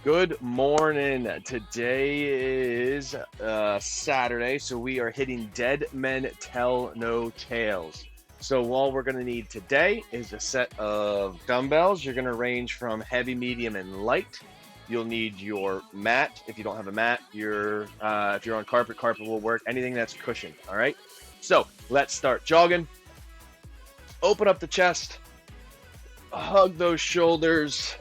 Good morning. Today is Saturday, so we are hitting Dead Men Tell No Tales. So all we're going to need today is a set of dumbbells. You're going to range from heavy, medium, and light. You'll need your mat. If you don't have a mat, if you're on carpet, carpet will work. Anything that's cushioned. All right. So let's start jogging. Open up the chest. Hug those shoulders.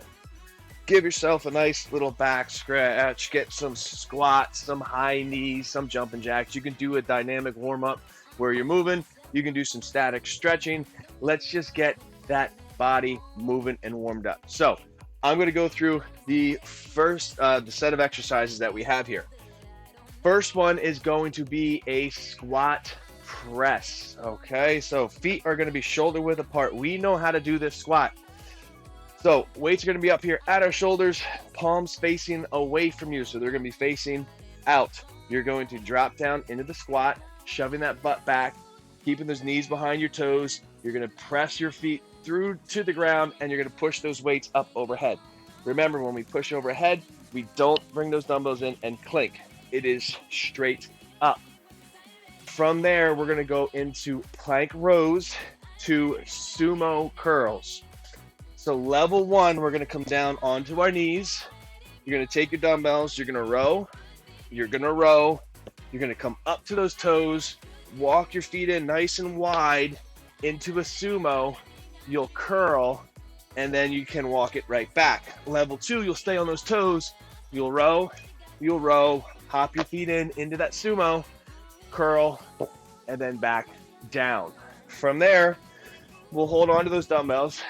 Give yourself a nice little back scratch, get some squats, some high knees, some jumping jacks. You can do a dynamic warm-up where you're moving. You can do some static stretching. Let's just get that body moving and warmed up. So I'm going to go through the set of exercises that we have here. First one is going to be a squat press. Okay, so feet are going to be shoulder width apart. We know how to do this squat. So weights are going to be up here at our shoulders, palms facing away from you. So they're going to be facing out. You're going to drop down into the squat, shoving that butt back, keeping those knees behind your toes. You're going to press your feet through to the ground, and you're going to push those weights up overhead. Remember, when we push overhead, we don't bring those dumbbells in and clink. It is straight up. From there, we're going to go into plank rows to sumo curls. So level one, we're going to come down onto our knees. You're going to take your dumbbells. You're going to row. You're going to row. You're going to come up to those toes. Walk your feet in nice and wide into a sumo. You'll curl, and then you can walk it right back. Level two, you'll stay on those toes. You'll row. You'll row. Hop your feet into that sumo. Curl, and then back down. From there, we'll hold on to those dumbbells.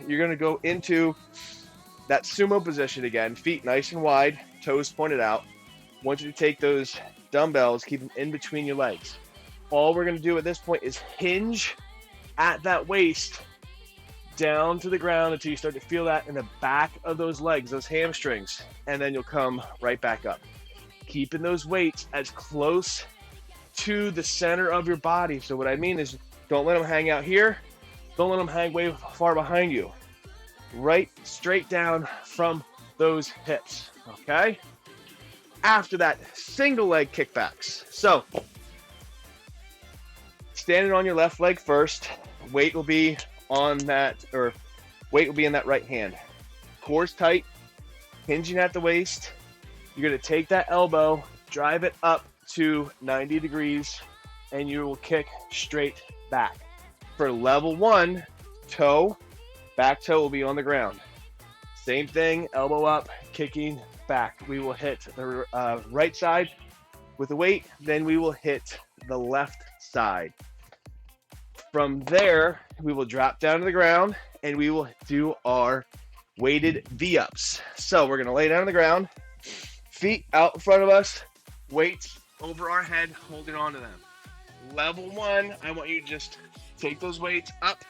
You're going to go into that sumo position again, feet nice and wide, toes pointed out. I want you to take those dumbbells, keep them in between your legs. All we're going to do at this point is hinge at that waist down to the ground until you start to feel that in the back of those legs, those hamstrings, and then you'll come right back up. Keeping those weights as close to the center of your body. So what I mean is, don't let them hang out here. Don't let them hang way far behind you. Right straight down from those hips, okay? After that, single leg kickbacks. So, standing on your left leg first, weight will be in that right hand. Core's tight, hinging at the waist. You're gonna take that elbow, drive it up to 90 degrees, and you will kick straight back. For level one, back toe will be on the ground. Same thing, elbow up, kicking back. We will hit the right side with the weight, then we will hit the left side. From there, we will drop down to the ground, and we will do our weighted V-ups. So we're going to lay down on the ground, feet out in front of us, weights over our head, holding on to them. Level one, I want you to just take those weights up,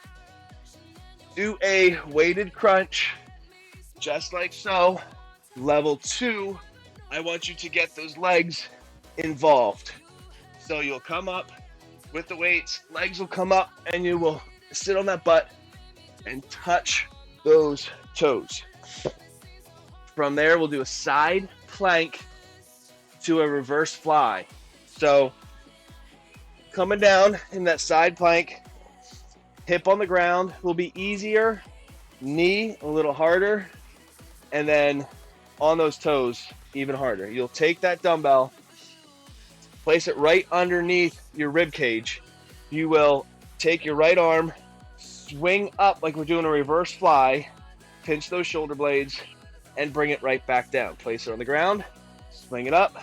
do a weighted crunch, just like so. Level two, I want you to get those legs involved. So you'll come up with the weights, legs will come up, and you will sit on that butt and touch those toes. From there, we'll do a side plank to a reverse fly. So coming down in that side plank, hip on the ground will be easier, knee a little harder, and then on those toes even harder. You'll take that dumbbell, place it right underneath your rib cage. You will take your right arm, swing up like we're doing a reverse fly, pinch those shoulder blades, and bring it right back down. Place it on the ground, swing it up,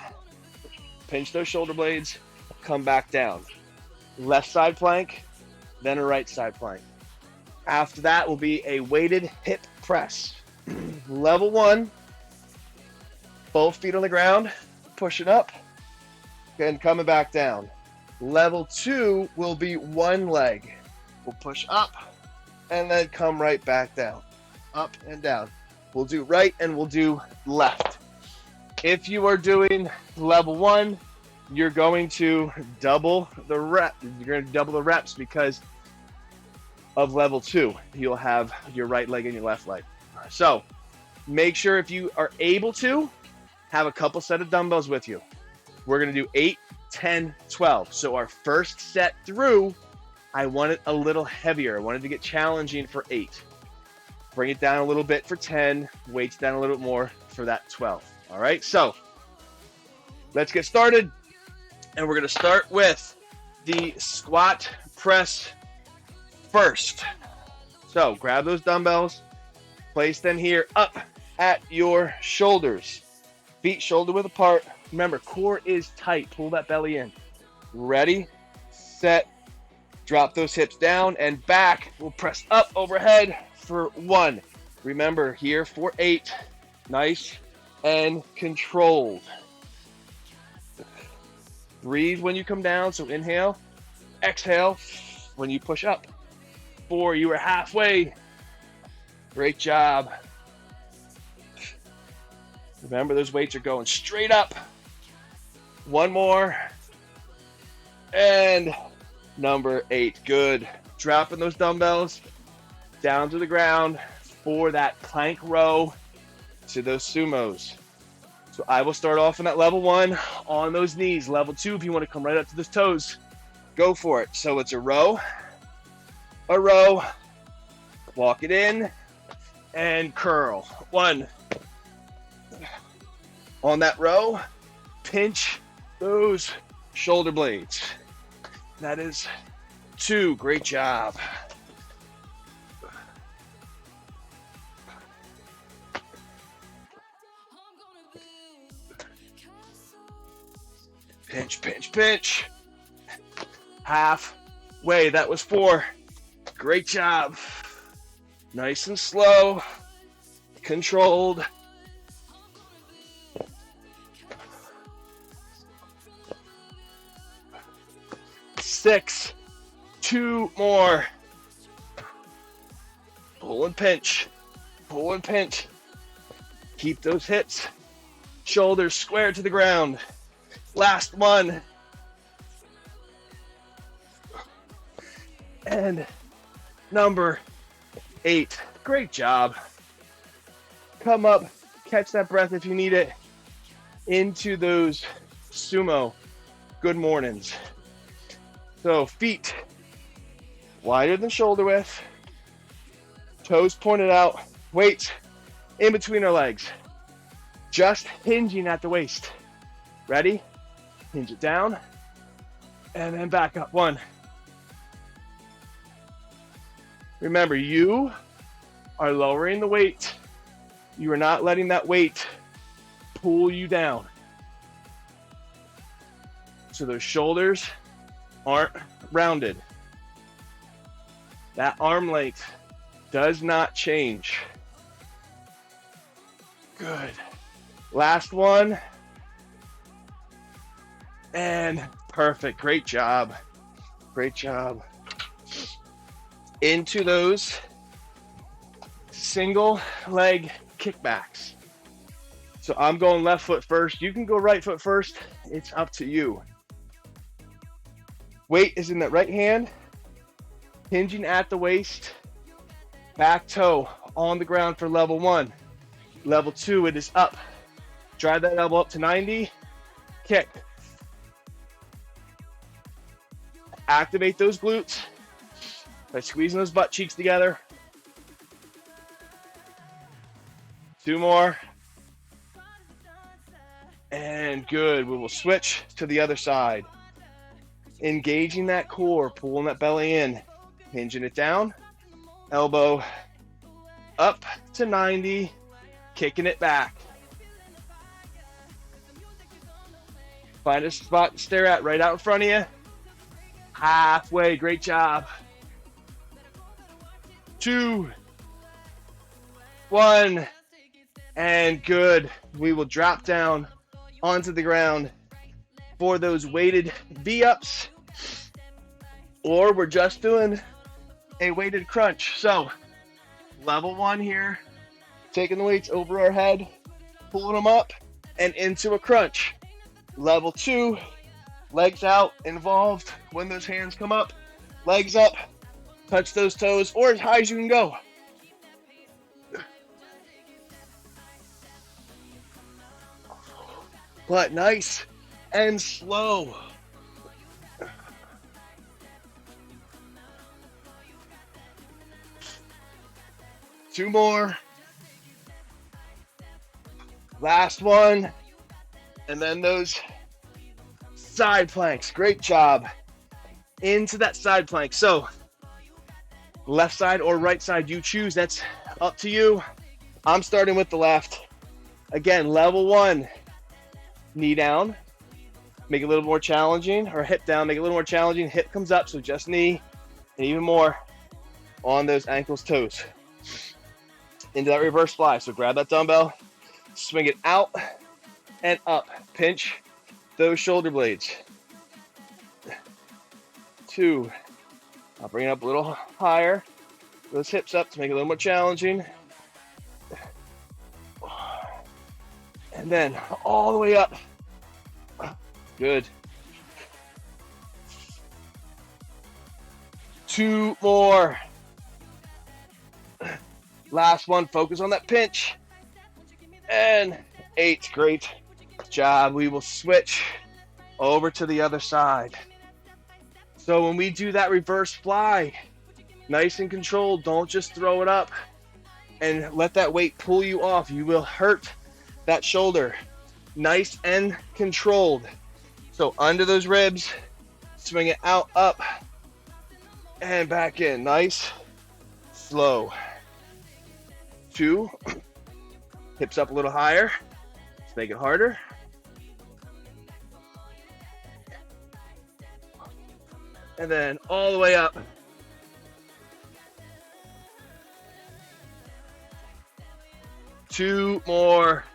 pinch those shoulder blades, come back down. Left side plank, then a right side plank. After that will be a weighted hip press. Level one, both feet on the ground, pushing up, and coming back down. Level two will be one leg. We'll push up, and then come right back down. Up and down. We'll do right, and we'll do left. If you are doing level one, you're going to double the reps because of level two. You'll have your right leg and your left leg. So Make sure if you are able to, have a couple set of dumbbells with you. We're going to do 8, 10, 12. So our first set through, I want it a little heavier. I wanted to get challenging for 8. Bring it down a little bit for 10. Weights down a little bit more for that 12. All right, so let's get started. And we're going to start with the squat press first. So grab those dumbbells, place them here up at your shoulders. Feet shoulder width apart. Remember, core is tight. Pull that belly in. Ready, set, drop those hips down and back. We'll press up overhead for 1. Remember, here for 8. Nice and controlled. Breathe when you come down. So inhale, exhale when you push up. 4, you are halfway. Great job. Remember, those weights are going straight up. 1 more. And number 8. Good. Dropping those dumbbells down to the ground for that plank row to those sumos. So I will start off in that level 1 on those knees. Level 2, if you want to come right up to those toes, go for it. So it's a row, walk it in, and curl. 1. On that row, pinch those shoulder blades. That is 2. Great job. Pinch, pinch, pinch. Halfway. That was 4. Great job. Nice and slow. Controlled. 6. 2 more. Pull and pinch. Pull and pinch. Keep those hips, shoulders square to the ground. Last one. And number 8. Great job. Come up, catch that breath if you need it, into those sumo good mornings. So feet wider than shoulder width, toes pointed out, weights in between our legs, just hinging at the waist. Ready? Hinge it down, and then back up. 1. Remember, you are lowering the weight. You are not letting that weight pull you down. So those shoulders aren't rounded. That arm length does not change. Good. Last one. And perfect. Great job. Great job. Into those single leg kickbacks. So I'm going left foot first. You can go right foot first. It's up to you. Weight is in that right hand, hinging at the waist, back toe on the ground for level 1. Level 2, it is up. Drive that elbow up to 90, kick. Activate those glutes by squeezing those butt cheeks together. 2 more. And good. We will switch to the other side. Engaging that core, pulling that belly in, hinging it down, elbow up to 90, kicking it back. Find a spot to stare at right out in front of you. Halfway, great job. 2, 1, and good. We will drop down onto the ground for those weighted V-ups, or we're just doing a weighted crunch. So level 1 here, taking the weights over our head, pulling them up and into a crunch. Level 2, legs out, involved when those hands come up, legs up, touch those toes, or as high as you can go. but nice and slow. Two more. Last one. And then those side planks. Great job. Into that side plank. So left side or right side, you choose. That's up to you. I'm starting with the left. Again, level 1. Knee down. Make it a little more challenging. Or hip down. Make it a little more challenging. Hip comes up, so just knee. And even more on those ankles, toes. Into that reverse fly. So grab that dumbbell. Swing it out and up. Pinch those shoulder blades. 2. I'll bring it up a little higher. Those hips up to make it a little more challenging. And then all the way up. Good. 2 more. Last one, focus on that pinch. And 8, great job. We will switch over to the other side. So when we do that reverse fly, nice and controlled, don't just throw it up and let that weight pull you off. You will hurt that shoulder. Nice and controlled. So under those ribs, swing it out, up, and back in. Nice, slow. 2, hips up a little higher. Let's make it harder. And then all the way up. Two more.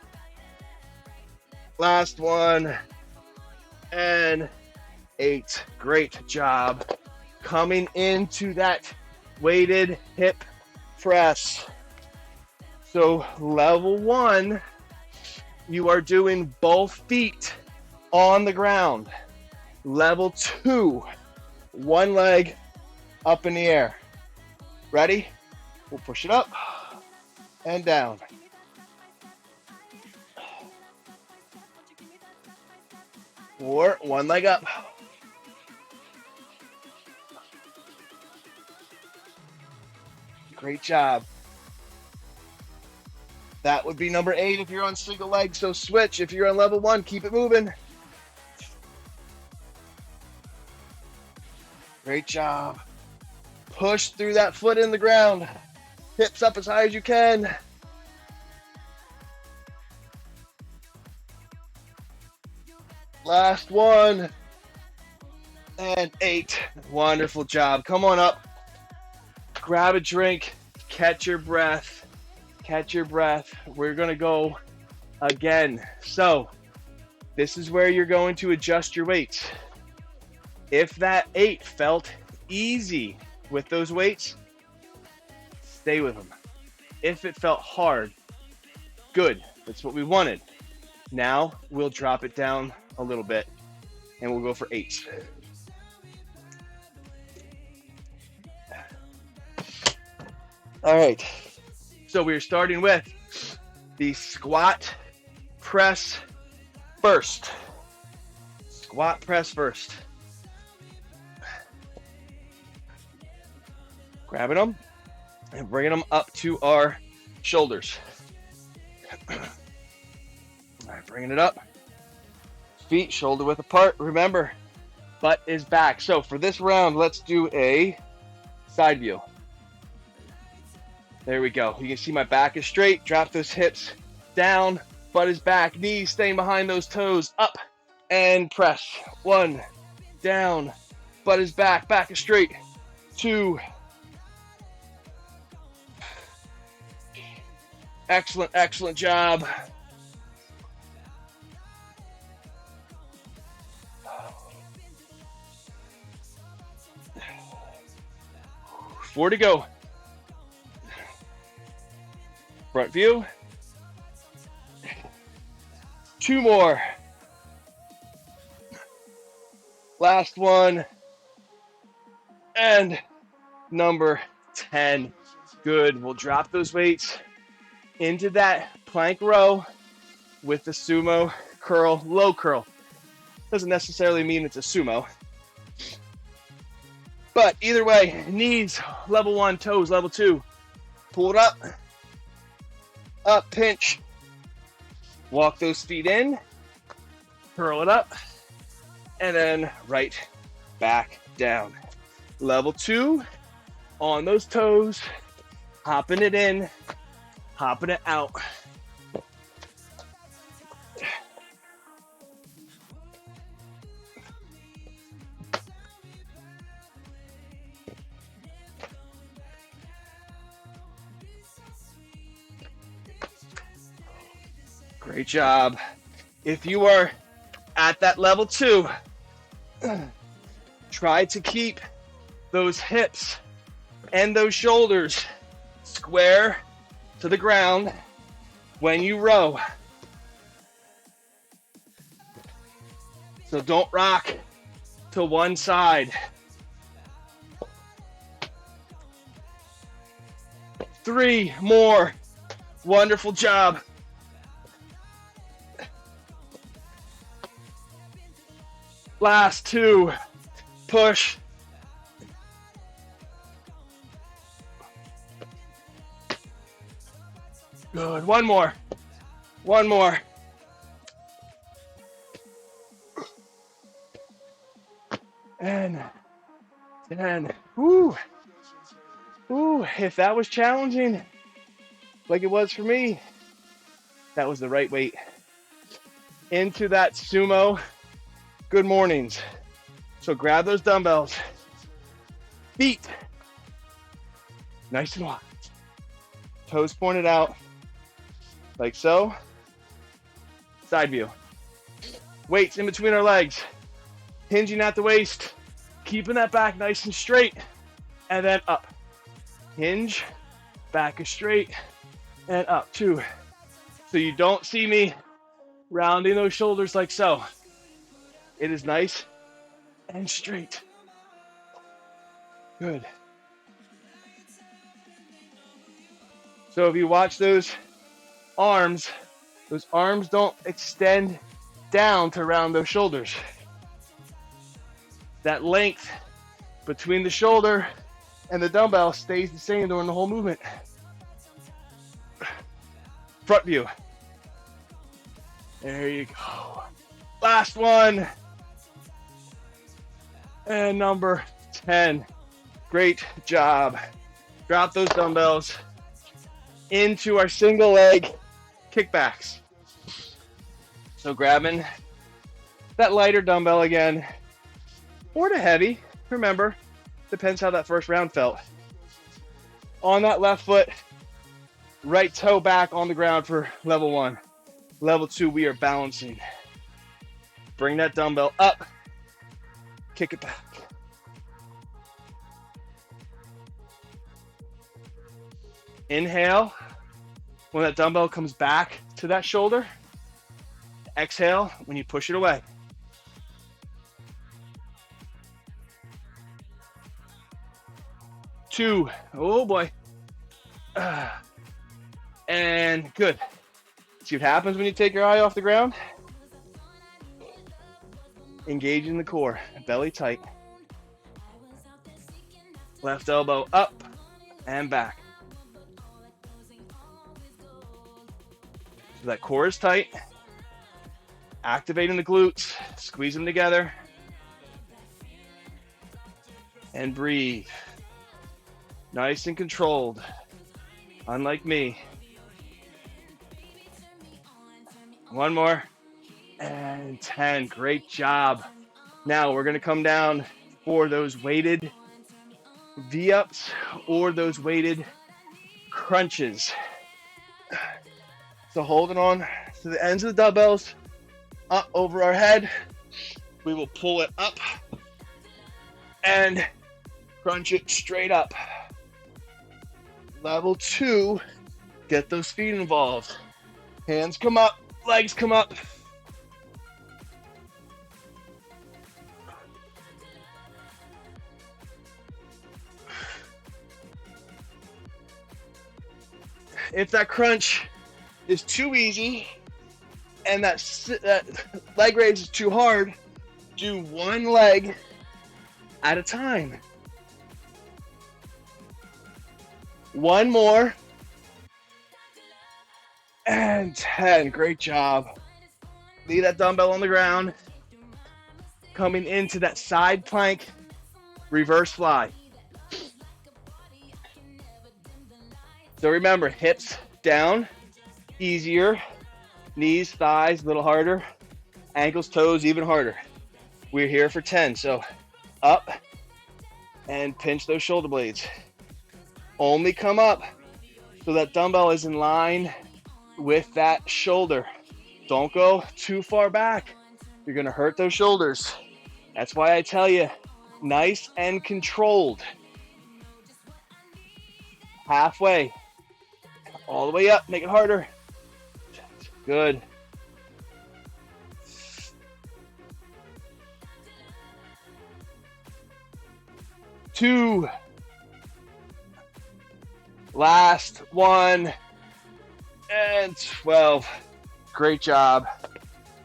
Last one. And 8. Great job. Coming into that weighted hip press. So level 1, you are doing both feet on the ground. Level 2, one leg up in the air. Ready? We'll push it up and down. Or one leg up. Great job. That would be number 8 if you're on single leg, so switch. If you're on level 1, keep it moving. Great job. Push through that foot in the ground. Hips up as high as you can. Last one. And 8. Wonderful job. Come on up. Grab a drink. Catch your breath. Catch your breath. We're going to go again. So this is where you're going to adjust your weights. If that 8 felt easy with those weights, stay with them. If it felt hard, good. That's what we wanted. Now we'll drop it down a little bit and we'll go for 8s. All right. So we're starting with the squat press first. Squat press first. Grabbing them and bringing them up to our shoulders. All right, bringing it up. Feet shoulder width apart. Remember, butt is back. So for this round, let's do a side view. There we go. You can see my back is straight. Drop those hips down. Butt is back. Knees staying behind those toes. Up and press. 1, down. Butt is back. Back is straight. 2. Excellent, excellent job. 4 to go. Front view. 2 more. Last one. And number 10. Good. We'll drop those weights into that plank row with the Sumo curl, low curl. Doesn't necessarily mean it's a sumo. But either way, knees, level 1, toes, level 2. Pull it up, pinch. Walk those feet in, curl it up, and then right back down. Level 2, on those toes, hopping it in, hopping it out. Great job. If you are at that level 2, try to keep those hips and those shoulders square to the ground when you row. So don't rock to one side. 3 more. Wonderful job. Last 2. Push. Good. One more. One more. And 10. Woo. Ooh, if that was challenging, like it was for me, that was the right weight. Into that sumo. Good mornings. So grab those dumbbells. Feet nice and wide. Toes pointed out, like so. Side view. Weights in between our legs. Hinging at the waist. Keeping that back nice and straight. And then up. Hinge. Back is straight. And up. 2. So you don't see me rounding those shoulders like so. It is nice and straight. Good. So if you watch those arms don't extend down to round those shoulders. That length between the shoulder and the dumbbell stays the same during the whole movement. Front view. There you go. Last one. And number 10. Great job. Drop those dumbbells into our single leg kickbacks. So grabbing that lighter dumbbell again, or the heavy, remember, depends how that first round felt. On that left foot, right toe back on the ground for level 1. Level 2, we are balancing. Bring that dumbbell up, kick it back. Inhale, when that dumbbell comes back to that shoulder. Exhale, when you push it away. Two, oh boy. And good. See what happens when you take your eye off the ground? Engaging the core, belly tight. Left elbow up and back. So that core is tight. Activating the glutes, squeeze them together. And breathe. Nice and controlled, unlike me. One more. And 10, great job. Now we're gonna come down for those weighted V-ups or those weighted crunches. So holding on to the ends of the dumbbells, up over our head. We will pull it up and crunch it straight up. Level 2, get those feet involved. Hands come up, legs come up. If that crunch is too easy and that leg raise is too hard, do one leg at a time. One more. And 10. Great job. Leave that dumbbell on the ground. Coming into that side plank, reverse fly. So remember, hips down, easier. Knees, thighs, a little harder. Ankles, toes, even harder. We're here for 10. So up and pinch those shoulder blades. Only come up so that dumbbell is in line with that shoulder. Don't go too far back. You're gonna hurt those shoulders. That's why I tell you, nice and controlled. Halfway, all the way up, make it harder. Good. Two. Last one. And 12. Great job.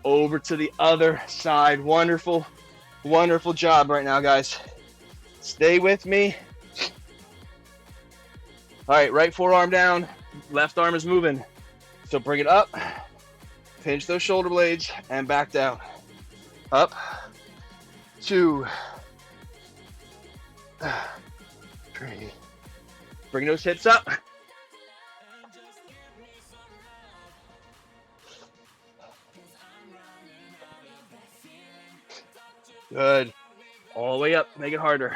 Over to the other side. Wonderful, wonderful job right now, guys. Stay with me. All right, right forearm down. Left arm is moving. So bring it up. Pinch those shoulder blades and back down. Up. 2. 3. Bring those hips up. Good. All the way up. Make it harder.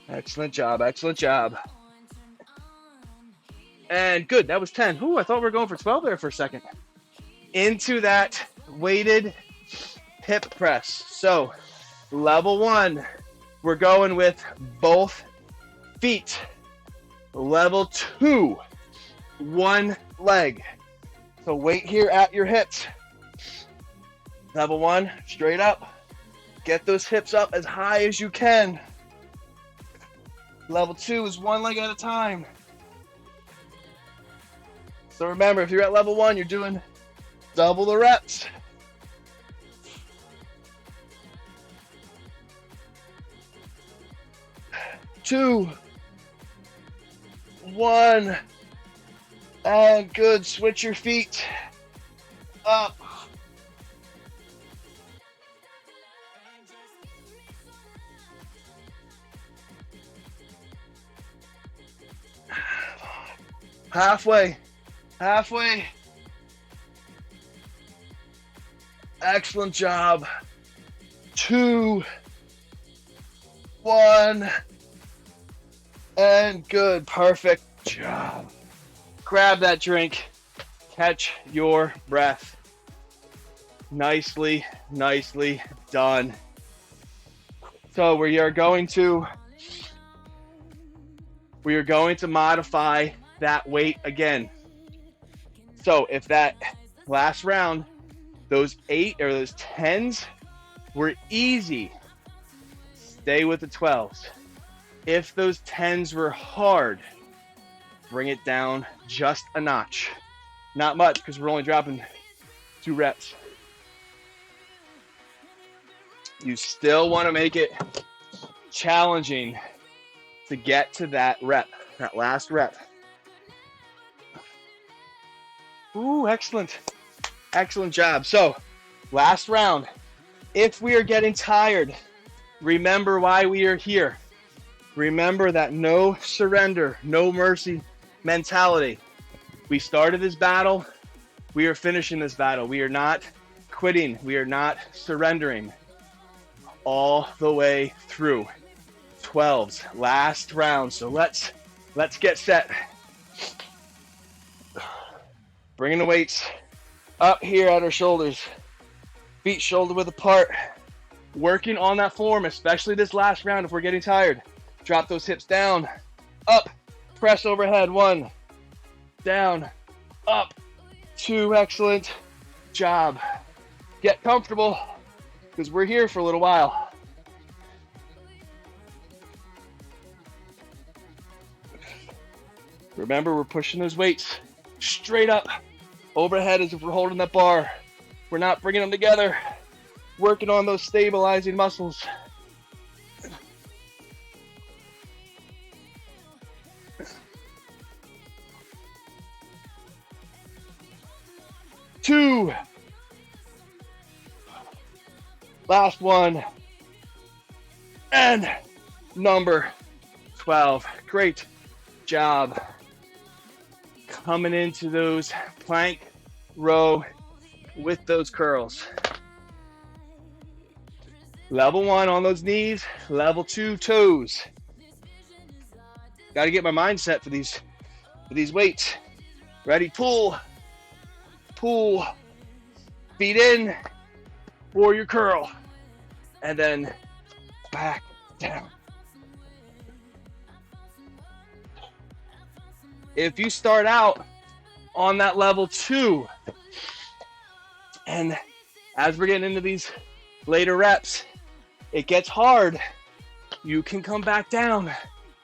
Excellent job. Excellent job. And good. That was 10. Ooh, I thought we were going for 12 there for a second. Into that weighted hip press. So level 1, we're going with both feet. Level 2, one leg. So weight here at your hips. Level 1, straight up. Get those hips up as high as you can. Level 2 is one leg at a time. So remember, if you're at level 1, you're doing double the reps. Two, 1, and good. Switch your feet up. Halfway, halfway. Excellent job. 2, 1, and good. Perfect job. Grab that drink. Catch your breath. Nicely, nicely done. So we are going to modify that weight again. So if that last round, those 8 or those 10s were easy, stay with the 12s. If those 10s were hard, bring it down just a notch. Not much, because we're only dropping 2 reps. You still want to make it challenging to get to that rep, that last rep. Ooh, excellent. Excellent job. So, last round. If we are getting tired, remember why we are here. Remember that no surrender, no mercy mentality. We started this battle. We are finishing this battle. We are not quitting. We are not surrendering. All the way through. 12s, last round. So let's get set. Bringing the weights up here at our shoulders. Feet shoulder width apart. Working on that form, especially this last round if we're getting tired. Drop those hips down. Up. Press overhead. 1. Down. Up. 2. Excellent job. Get comfortable because we're here for a little while. Remember, we're pushing those weights straight up overhead as if we're holding that bar. We're not bringing them together. Working on those stabilizing muscles. Two. Last one. And number 12. Great job. Coming into those plank row with those curls. Level 1 on those knees, level 2 toes. Got to get my mindset for these weights. Ready, pull, pull, feet in for your curl, and then back down. If you start out on that level 2, and as we're getting into these later reps, it gets hard, you can come back down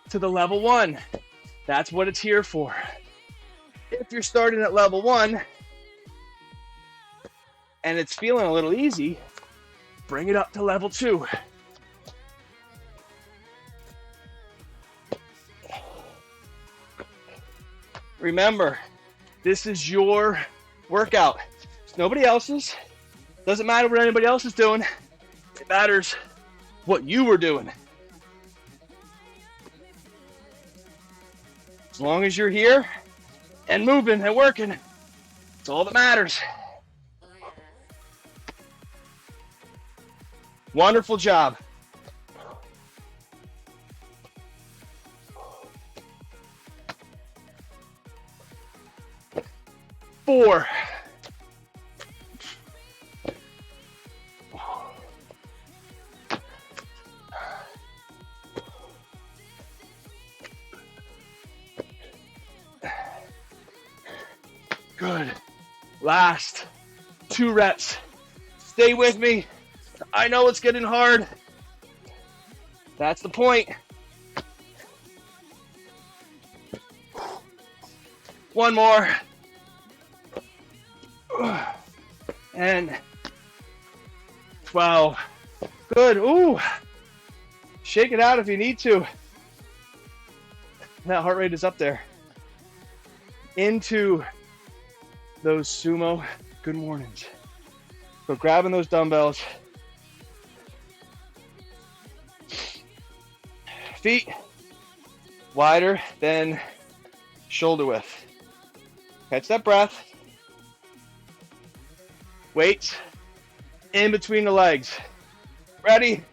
to the level 1. That's what it's here for. If you're starting at level 1 and it's feeling a little easy, bring it up to level 2. Remember, this is your workout. It's nobody else's. Doesn't matter what anybody else is doing. It matters what you were doing. As long as you're here and moving and working, it's all that matters. Wonderful job. Four. Good. Last 2 reps. Stay with me. I know it's getting hard. That's the point. One more. And 12. Good. Ooh. Shake it out if you need to. That heart rate is up there. Into those sumo good mornings. So grabbing those dumbbells. Feet wider than shoulder width. Catch that breath. Weights in between the legs. Ready?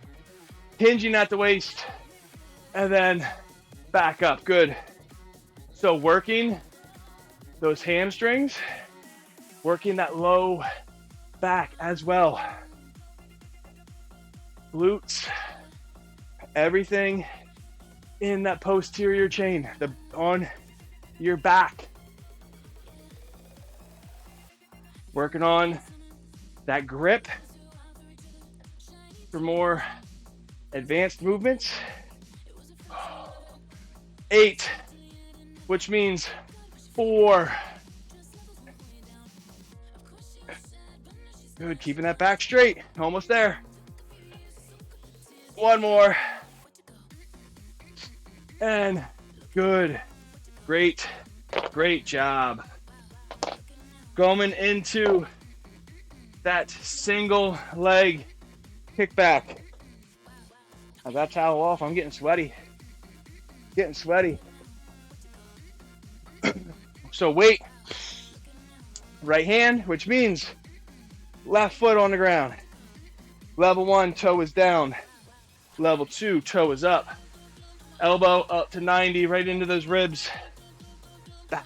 Hinging at the waist. And then back up. Good. So working those hamstrings, working that low back as well. Glutes, everything in that posterior chain, on your back. Working on that grip for more advanced movements. 8, which means 4. Good, keeping that back straight. Almost there. One more. And good. Great, great job. Going into that single leg kickback. Now that towel off, I'm getting sweaty. Getting sweaty. So weight, right hand, which means left foot on the ground. Level 1, toe is down. Level 2, toe is up. Elbow up to 90, right into those ribs. Back.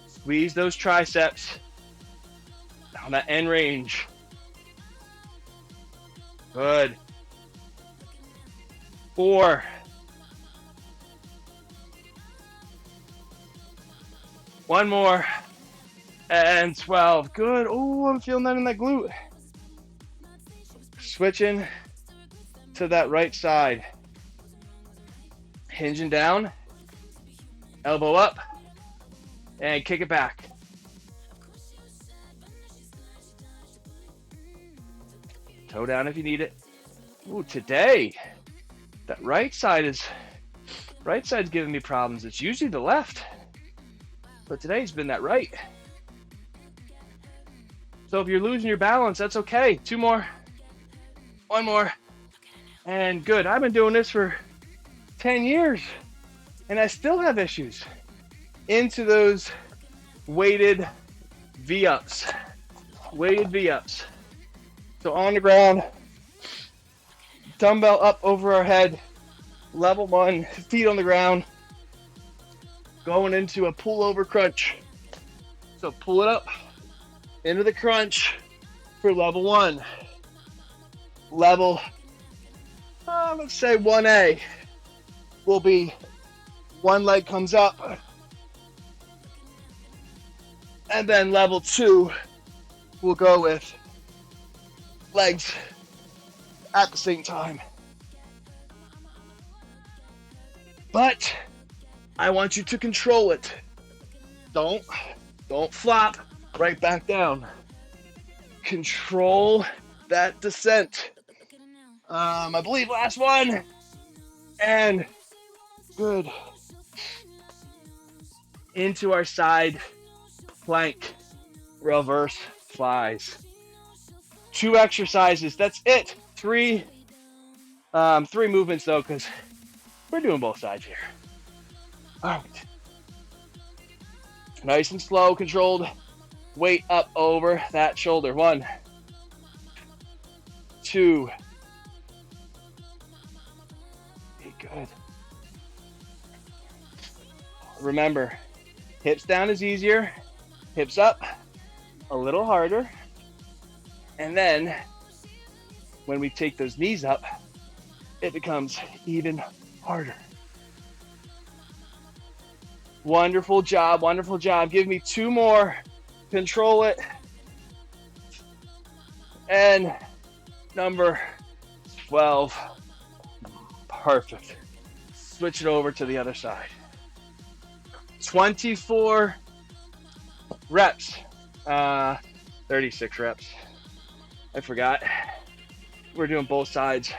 Squeeze those triceps down that end range. Good. 4. One more. And 12. Good. Oh, I'm feeling that in that glute. Switching to that right side. Hinging down, elbow up, and kick it back. Toe down if you need it. Ooh, today, that right side's giving me problems. It's usually the left, but today's been that right. So if you're losing your balance, that's okay. 2 more, 1 more, and good. I've been doing this for 10 years, and I still have issues. Into those weighted V-ups. Weighted V-ups. So on the ground, dumbbell up over our head, level 1, feet on the ground, going into a pull-over crunch. So pull it up into the crunch for level 1. Level, let's say 1A will be one leg comes up, and then level 2 will go with legs at the same time. But I want you to control it. Don't flop right back down. Control that descent. I believe last one. And good. Into our side plank. Reverse flies. 2 exercises. That's it. 3 movements though, because we're doing both sides here. All right. Nice and slow, controlled. Weight up over that shoulder. 1, 2. Okay, good. Remember, hips down is easier. Hips up, a little harder. And then, when we take those knees up, it becomes even harder. Wonderful job, wonderful job. Give me 2 more. Control it. And number 12. Perfect. Switch it over to the other side. 24 reps. 36 reps. I forgot. We're doing both sides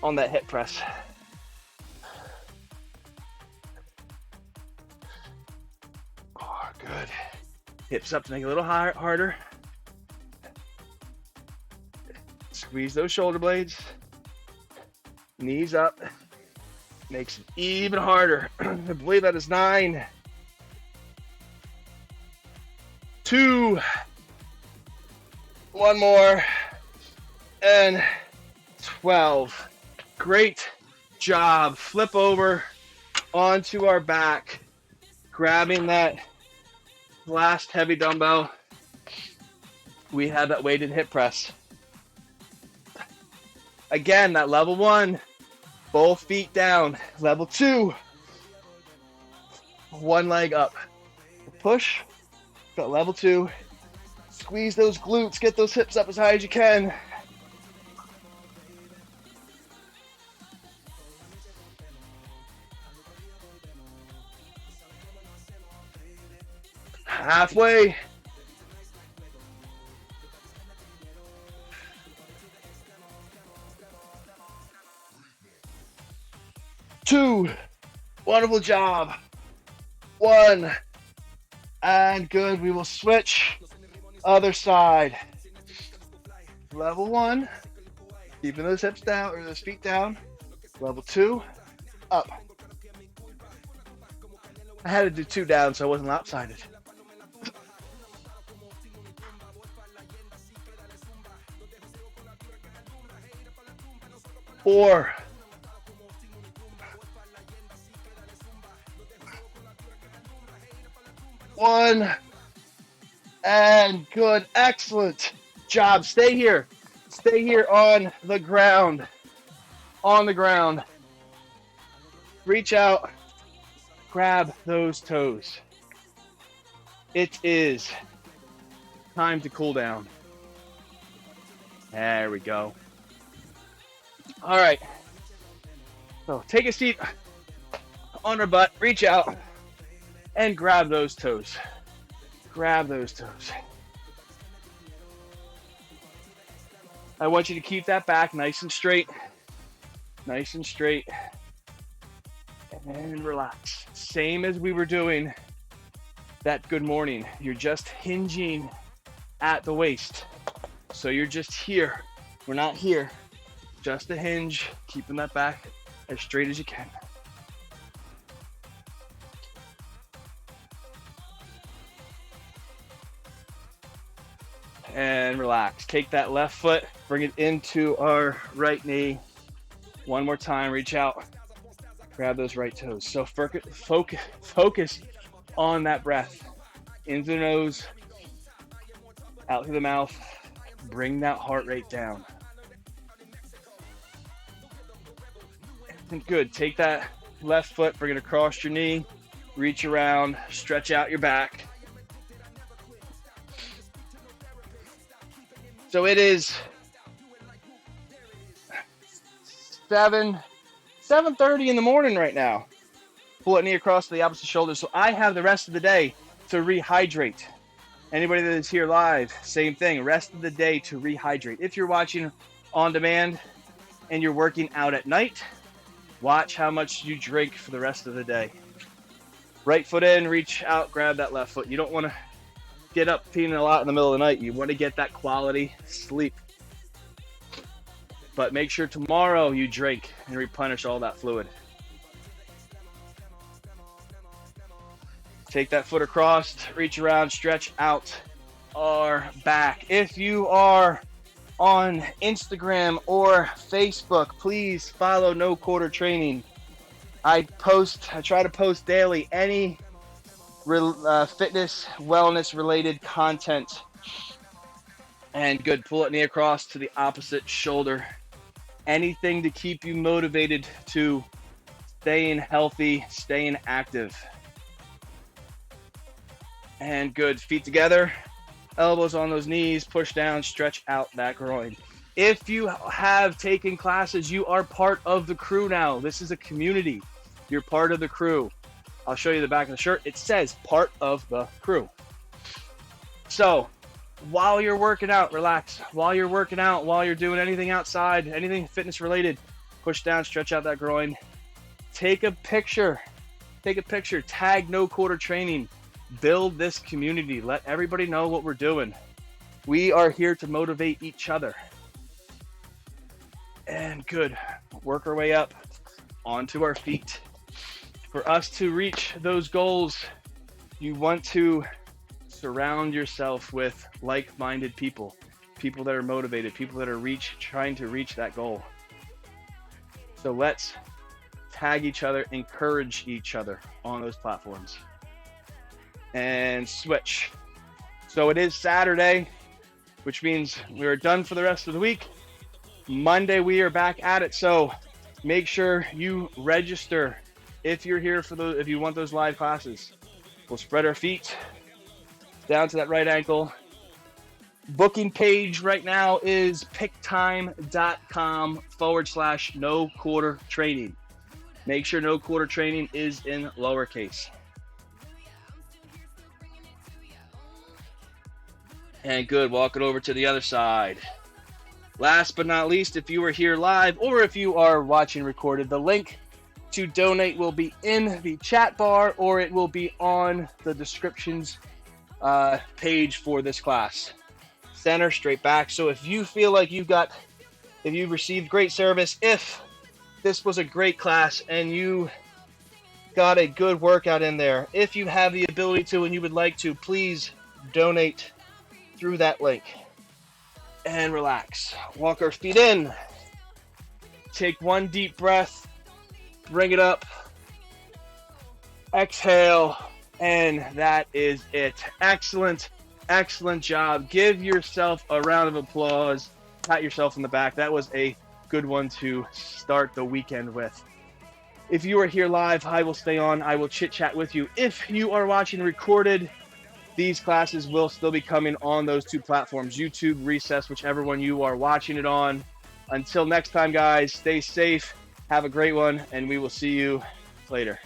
on that hip press. Oh, good. Hips up to make it a little harder. Squeeze those shoulder blades. Knees up. Makes it even harder. I believe that is 9. 2. 1 more. And 12. Great job. Flip over onto our back. Grabbing that last heavy dumbbell. We have that weighted hip press. Again, that level 1, both feet down. Level 2, 1 leg up. Push, got level 2. Squeeze those glutes, get those hips up as high as you can. Halfway. Two. Wonderful job. 1. And good. We will switch. Other side. Level 1. Keeping those hips down or those feet down. Level 2. Up. I had to do 2 down so I wasn't lopsided. 4. 1. And good. Excellent job. Stay here. Stay here on the ground. On the ground. Reach out. Grab those toes. It is time to cool down. There we go. All right. So take a seat on our butt, reach out, and grab those toes. Grab those toes. I want you to keep that back nice and straight. Nice and straight. And relax. Same as we were doing that good morning. You're just hinging at the waist. So you're just here. We're not here. Just a hinge, keeping that back as straight as you can. And relax. Take that left foot, bring it into our right knee. One more time, reach out. Grab those right toes. So focus on that breath. Into the nose, out through the mouth. Bring that heart rate down. And good. Take that left foot, bring it across your knee. Reach around, stretch out your back. So it is 7:30 in the morning right now. Pull that knee across to the opposite shoulder. So I have the rest of the day to rehydrate. Anybody that is here live, same thing. Rest of the day to rehydrate. If you're watching on demand and you're working out at night, watch how much you drink for the rest of the day. Right foot in, reach out, grab that left foot. You don't want to get up feeling a lot in the middle of the night. You want to get that quality sleep. But make sure tomorrow you drink and replenish all that fluid. Take that foot across, reach around, stretch out our back. If you are on Instagram or Facebook, please follow No Quarter Training. I try to post daily any fitness, wellness related content. And good, pull that knee across to the opposite shoulder. Anything to keep you motivated to staying healthy, staying active. And good, feet together, elbows on those knees, push down, stretch out that groin. If you have taken classes, you are part of the crew now. This is a community. You're part of the crew. I'll show you the back of the shirt. It says part of the crew. So while you're working out, relax. While you're working out, while you're doing anything outside, anything fitness related, push down, stretch out that groin. Take a picture. Take a picture. Tag No Quarter Training. Build this community. Let everybody know what we're doing. We are here to motivate each other. And good. Work our way up onto our feet. For us to reach those goals, you want to surround yourself with like-minded people, people that are motivated, people that are trying to reach that goal. So let's tag each other, encourage each other on those platforms. And switch. So it is Saturday, which means we're done for the rest of the week. Monday we are back at it. So make sure you register if you're here if you want those live classes. We'll spread our feet down to that right ankle. Booking page right now is picktime.com/no quarter training. Make sure No Quarter Training is in lowercase. And good, walk it over to the other side. Last but not least, if you are here live or if you are watching recorded, the link to donate will be in the chat bar or it will be on the descriptions page for this class. Center, straight back. So if you feel like you've received great service, if this was a great class and you got a good workout in there, if you have the ability to and you would like to, please donate through that link. And relax. Walk our feet in. Take one deep breath. Bring it up. Exhale. And that is it. Excellent, excellent job. Give yourself a round of applause. Pat yourself in the back. That was a good one to start the weekend with. If you are here live, I will stay on. I will chit chat with you. If you are watching recorded, these classes will still be coming on those two platforms, YouTube, Recess, whichever one you are watching it on. Until next time, guys, stay safe, have a great one, and we will see you later.